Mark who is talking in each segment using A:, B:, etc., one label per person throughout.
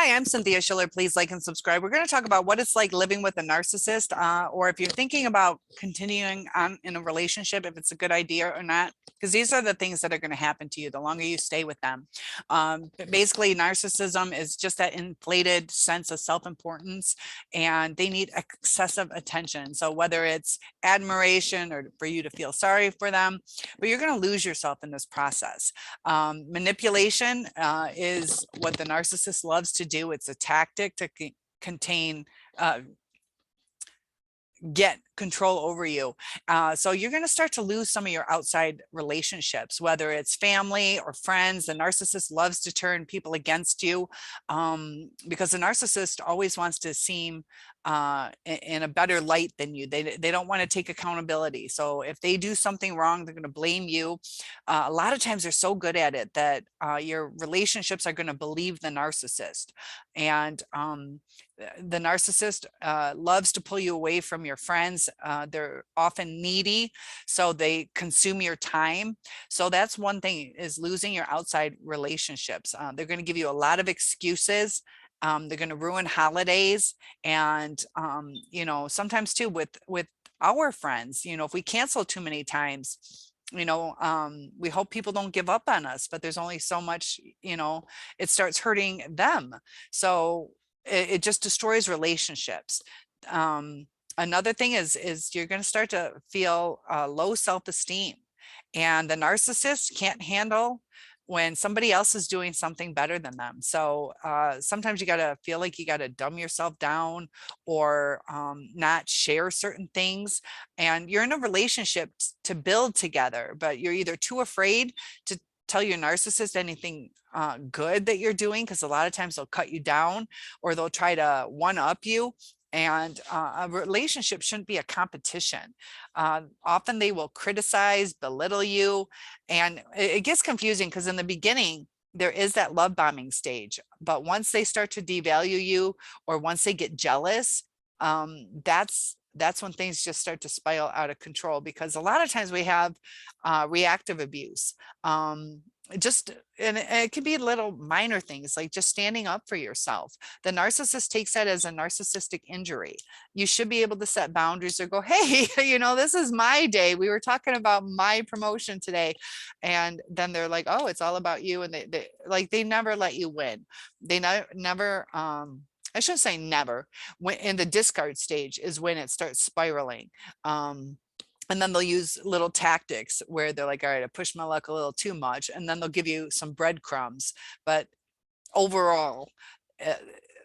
A: Hi, I'm Cynthia Schiller. Please like and subscribe. We're going to talk about what it's like living with a narcissist, or if you're thinking about continuing on in a relationship, if it's a good idea or not, because these are the things that are going to happen to you the longer you stay with them. But basically, narcissism is just that inflated sense of self-importance, and they need excessive attention. So whether it's admiration or for you to feel sorry for them, but you're going to lose yourself in this process. Manipulation is what the narcissist loves to do. It's a tactic to contain, get control over you. So you're going to start to lose some of your outside relationships, whether it's family or friends. The narcissist loves to turn people against you, because the narcissist always wants to seem in a better light than you. They don't want to take accountability. So if they do something wrong, they're going to blame you. A lot of times they're so good at it that your relationships are going to believe the narcissist. And the narcissist loves to pull you away from your friends. They're often needy, so they consume your time. So that's one thing, is losing your outside relationships. They're going to give you a lot of excuses. They're going to ruin holidays. And, you know, sometimes too with our friends, you know, if we cancel too many times, you know, we hope people don't give up on us, but there's only so much, you know, it starts hurting them. So it just destroys relationships. Another thing is you're going to start to feel low self-esteem, and the narcissist can't handle when somebody else is doing something better than them. So sometimes you got to feel like you got to dumb yourself down, or not share certain things. And you're in a relationship to build together, but you're either too afraid to tell your narcissist anything good that you're doing, because a lot of times they'll cut you down, or they'll try to one up you. And a relationship shouldn't be a competition. Often they will criticize, belittle you, and it gets confusing, because in the beginning there is that love bombing stage, but once they start to devalue you, or once they get jealous, that's when things just start to spiral out of control. Because a lot of times we have reactive abuse. And it can be little minor things, like just standing up for yourself. The narcissist takes that as a narcissistic injury. You should be able to set boundaries, or go, hey, you know, this is my day. We were talking about my promotion today. And then they're like, oh, it's all about you. And they never let you win. They never, I shouldn't say never. When in the discard stage is when it starts spiraling. And then they'll use little tactics where they're like, all right, I pushed my luck a little too much. And then they'll give you some breadcrumbs. But overall,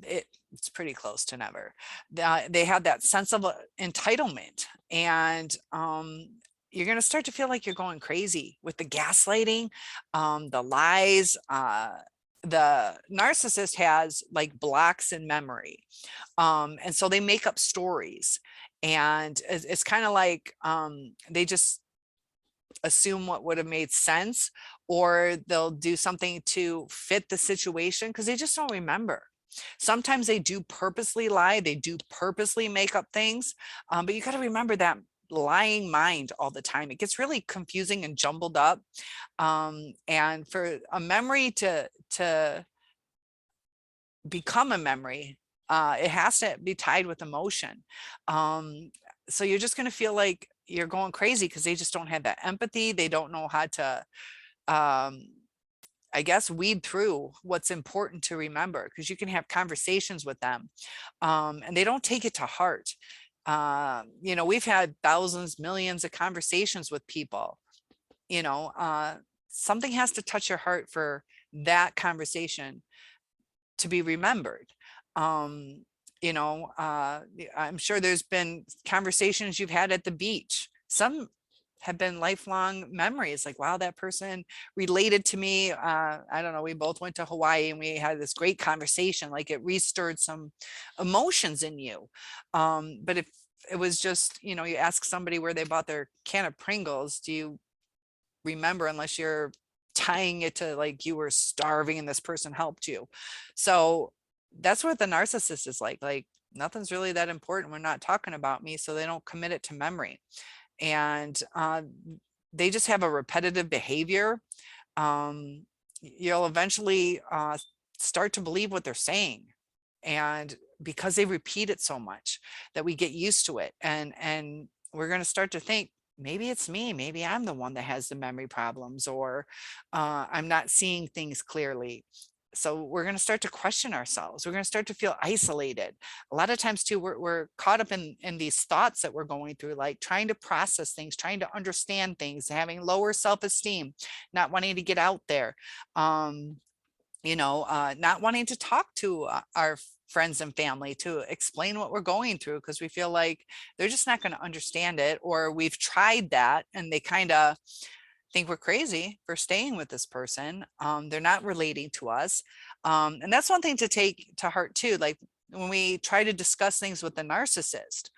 A: it's pretty close to never. They have that sense of entitlement. And you're going to start to feel like you're going crazy with the gaslighting, the lies. The narcissist has like blocks in memory. And so they make up stories. And it's kind of like they just assume what would have made sense, or they'll do something to fit the situation because they just don't remember. Sometimes they do purposely lie, they do purposely make up things, but you got to remember that lying mind all the time, it gets really confusing and jumbled up. And for a memory to become a memory, it has to be tied with emotion. So you're just going to feel like you're going crazy because they just don't have that empathy. They don't know how to, I guess, weed through what's important to remember, because you can have conversations with them, and they don't take it to heart. You know, we've had thousands, millions of conversations with people. You know, something has to touch your heart for that conversation to be remembered. You know, I'm sure there's been conversations you've had at the beach. Some have been lifelong memories, like, wow, that person related to me. I don't know, we both went to Hawaii and we had this great conversation, like it restirred some emotions in you. But if it was just, you know, you ask somebody where they bought their can of Pringles, do you remember, unless you're tying it to like you were starving and this person helped you? So that's what the narcissist is like nothing's really that important, we're not talking about me, so they don't commit it to memory. And they just have a repetitive behavior. You'll eventually start to believe what they're saying. And because they repeat it so much that we get used to it, and we're going to start to think, maybe it's me, maybe I'm the one that has the memory problems, or I'm not seeing things clearly. So we're going to start to question ourselves. We're going to start to feel isolated. A lot of times too, we're caught up in these thoughts that we're going through, like trying to process things, trying to understand things, having lower self-esteem, not wanting to get out there. Not wanting to talk to our friends and family to explain what we're going through, because we feel like they're just not going to understand it, or we've tried that and they kind of think we're crazy for staying with this person. They're not relating to us. And that's one thing to take to heart too. Like when we try to discuss things with the narcissist,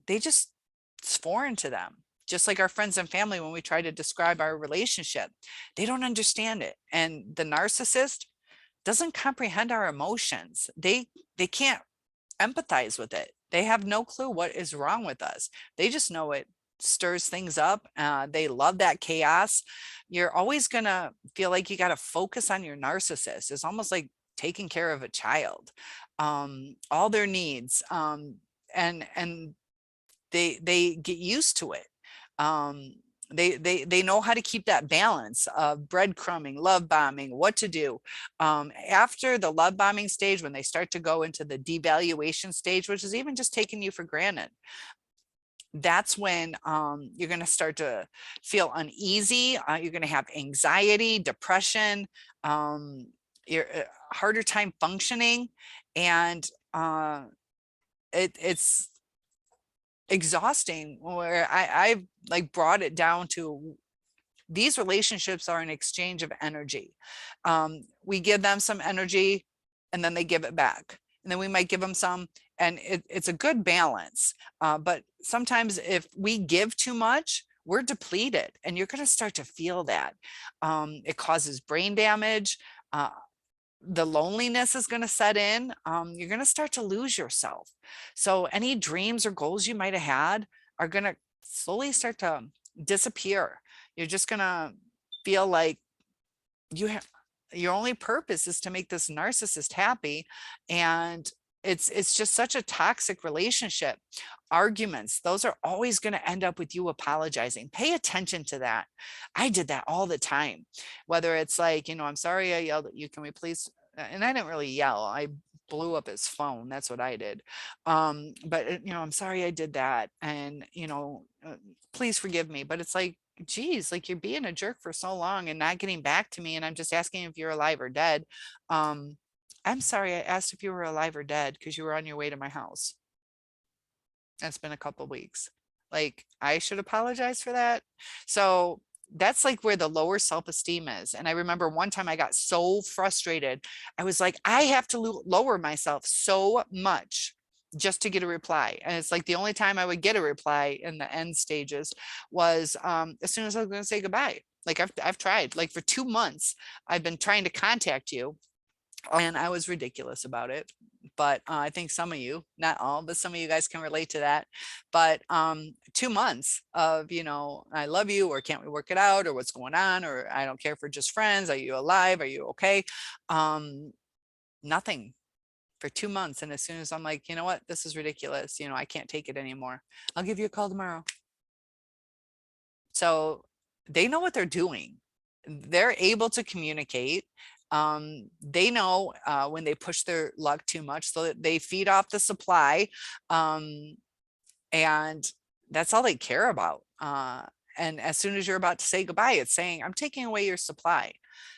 A: they just, it's foreign to them. Just like our friends and family, when we try to describe our relationship, they don't understand it. And the narcissist doesn't comprehend our emotions. They can't empathize with it. They have no clue what is wrong with us. They just know it stirs things up. They love that chaos. You're always going to feel like you got to focus on your narcissist. It's almost like taking care of a child, all their needs. And they get used to it. They know how to keep that balance of breadcrumbing, love bombing, what to do. After the love bombing stage, when they start to go into the devaluation stage, which is even just taking you for granted, that's when you're going to start to feel uneasy. You're going to have anxiety, depression, your harder time functioning, and it's exhausting. Where I've like brought it down to, these relationships are an exchange of energy. We give them some energy and then they give it back, and then we might give them some, and it's a good balance. But sometimes if we give too much, we're depleted, and you're going to start to feel that. It causes brain damage. The loneliness is going to set in. You're going to start to lose yourself. So any dreams or goals you might have had are going to slowly start to disappear. You're just going to feel like your only purpose is to make this narcissist happy. And it's just such a toxic relationship. Arguments, those are always going to end up with you apologizing. Pay attention to that. I did that all the time. Whether it's like, I'm sorry I yelled at you, can we please, and I didn't really yell, I blew up his phone. That's what I did. But I'm sorry I did that, and please forgive me. But it's like, geez, like you're being a jerk for so long and not getting back to me, and I'm just asking if you're alive or dead. I'm sorry I asked if you were alive or dead because you were on your way to my house. It's been a couple weeks. Like, I should apologize for that. So that's like where the lower self-esteem is. And I remember one time I got so frustrated. I was like, I have to lower myself so much just to get a reply. And it's like the only time I would get a reply in the end stages was as soon as I was going to say goodbye. Like I've tried, like for 2 months, I've been trying to contact you, and I was ridiculous about it. But I think some of you, not all, but some of you guys can relate to that. But 2 months of, I love you, or can't we work it out, or what's going on, or I don't care, for just friends. Are you alive? Are you okay? Nothing for 2 months. And as soon as I'm like, you know what, this is ridiculous. I can't take it anymore. I'll give you a call tomorrow. So they know what they're doing. They're able to communicate. They know when they push their luck too much, so that they feed off the supply. And that's all they care about. And as soon as you're about to say goodbye, it's saying, I'm taking away your supply.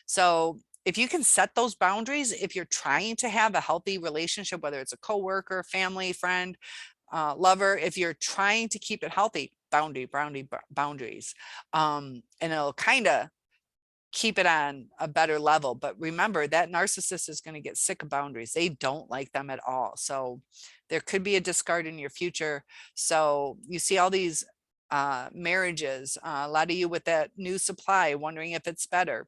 A: So if you can set those boundaries, if you're trying to have a healthy relationship, whether it's a coworker, family, friend, lover, if you're trying to keep it healthy, boundaries. And it'll kind of keep it on a better level. But remember, that narcissist is going to get sick of boundaries. They don't like them at all. So there could be a discard in your future. So you see all these marriages, a lot of you with that new supply, wondering if it's better.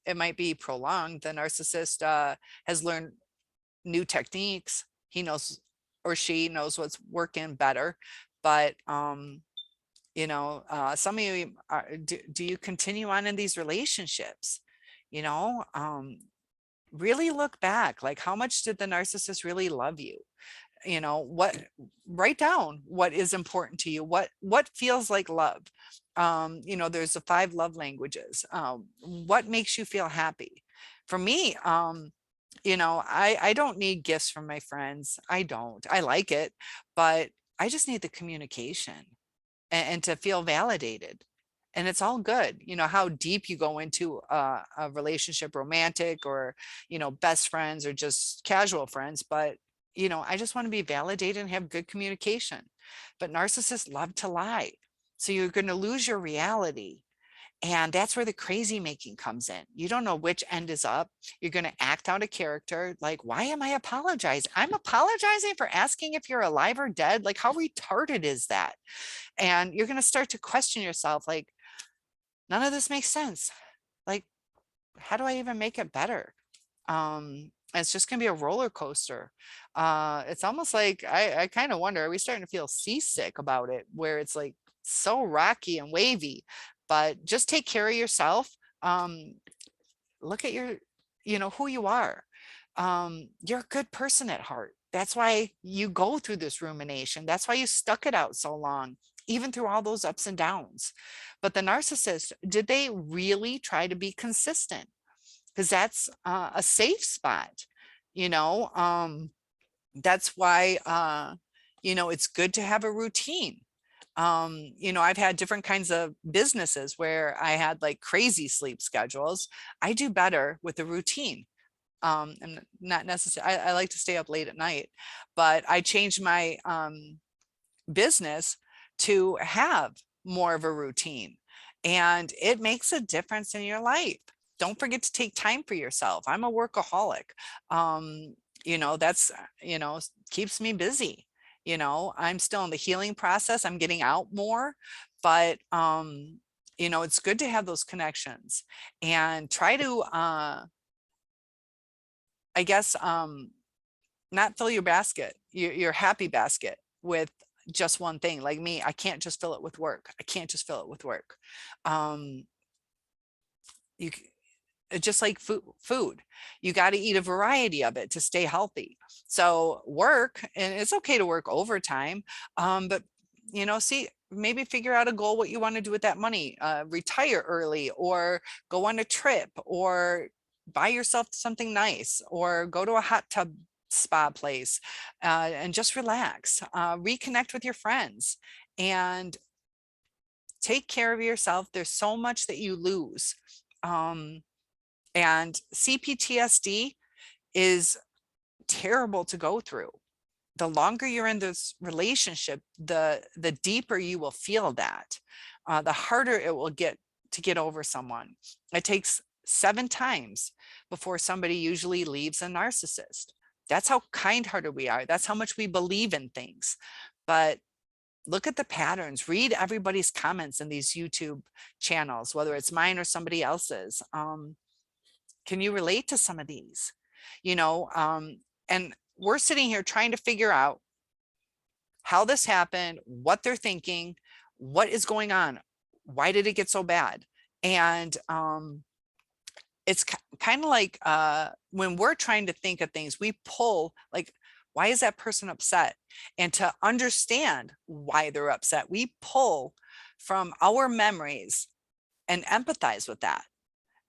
A: It might be prolonged. The narcissist has learned new techniques. He knows, or she knows, what's working better. But some of you do you continue on in these relationships? really look back, like how much did the narcissist really love you? You know, what, write down what is important to you, what feels like love. You know, there's the 5 love languages. What makes you feel happy? For me, you know, I don't need gifts from my friends. I don't. I like it, but I just need the communication and to feel validated. And it's all good. You know, how deep you go into a relationship, romantic or, you know, best friends or just casual friends. But, you know, I just want to be validated and have good communication. But narcissists love to lie. So you're going to lose your reality. And that's where the crazy making comes in. You don't know which end is up. You're going to act out a character. Like, why am I apologizing? I'm apologizing for asking if you're alive or dead. Like, how retarded is that? And you're going to start to question yourself, like, none of this makes sense. Like, how do I even make it better? It's just gonna be a roller coaster. It's almost like I kind of wonder, are we starting to feel seasick about it, where it's like so rocky and wavy? But just take care of yourself. Look at your, you know, who you are. You're a good person at heart. That's why you go through this rumination. That's why you stuck it out so long, even through all those ups and downs. But the narcissist, did they really try to be consistent? Because that's a safe spot, you know. That's why, you know, it's good to have a routine. You know, I've had different kinds of businesses where I had like crazy sleep schedules. I do better with a routine. And not necessarily, I like to stay up late at night, but I changed my business to have more of a routine, and it makes a difference in your life. Don't forget to take time for yourself. I'm a workaholic. You know, that's, you know, keeps me busy. You know, I'm still in the healing process. I'm getting out more, but you know, it's good to have those connections and try to I guess not fill your basket, your happy basket, with just one thing. Like me, I can't just fill it with work. I can't just fill it with work. Um, you just like food, you got to eat a variety of it to stay healthy. So work, and it's okay to work overtime, but you know, see, maybe figure out a goal, what you want to do with that money. Retire early, or go on a trip, or buy yourself something nice, or go to a hot tub spa place, and just relax, reconnect with your friends, and take care of yourself. There's so much that you lose. Um, and CPTSD is terrible to go through. The longer you're in this relationship, the deeper you will feel that, the harder it will get to get over someone. It takes 7 times before somebody usually leaves a narcissist. That's how kind-hearted we are. That's how much we believe in things. But look at the patterns, read everybody's comments in these YouTube channels, whether it's mine or somebody else's. Can you relate to some of these? You know, and we're sitting here trying to figure out how this happened, what they're thinking, what is going on, why did it get so bad? And it's kind of like when we're trying to think of things, we pull, like, why is that person upset? And to understand why they're upset, we pull from our memories and empathize with that.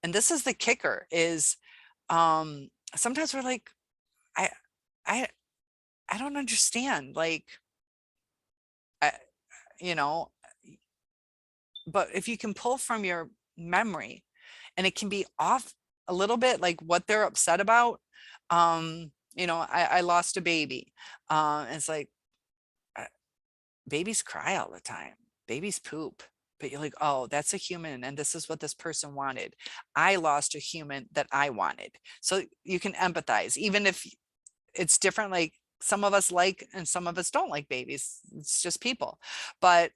A: And this is the kicker, is sometimes we're like, I I I don't understand, like, I, you know, but if you can pull from your memory, and it can be off a little bit, like what they're upset about. You know, I lost a baby. It's like, uh, babies cry all the time. Babies poop. But you're like, oh, that's a human, and this is what this person wanted. I lost a human that I wanted. So you can empathize, even if it's different. Like, some of us like and some of us don't like babies. It's just people. But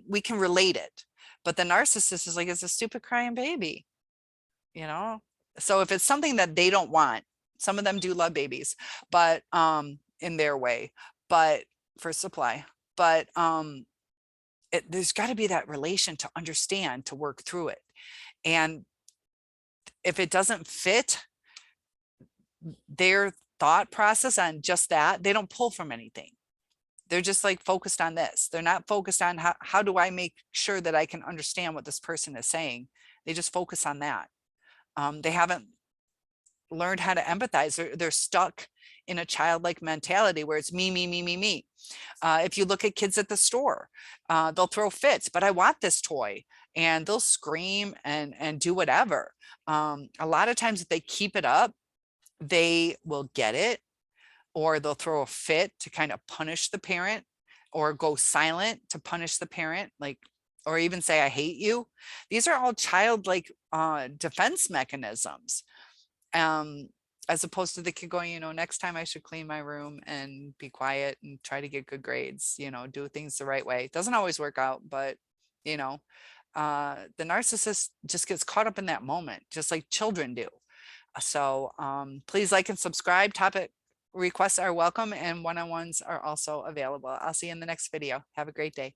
A: we can relate it. But the narcissist is like, it's a stupid crying baby, you know? So if it's something that they don't want, some of them do love babies, but in their way, but for supply. But there's got to be that relation to understand, to work through it. And if it doesn't fit, their thought process on just that, they don't pull from anything. They're just like focused on this. They're not focused on how do I make sure that I can understand what this person is saying. They just focus on that. They haven't learned how to empathize. They're stuck in a childlike mentality where it's me, me, me, me, me. If you look at kids at the store, they'll throw fits, but I want this toy, and they'll scream and do whatever. A lot of times if they keep it up, they will get it, or they'll throw a fit to kind of punish the parent, or go silent to punish the parent, like, or even say, I hate you. These are all childlike defense mechanisms. As opposed to the kid going, next time I should clean my room and be quiet and try to get good grades, do things the right way. It doesn't always work out, but the narcissist just gets caught up in that moment, just like children do. So please like and subscribe. Topic requests are welcome, and one-on-ones are also available. I'll see you in the next video. Have a great day.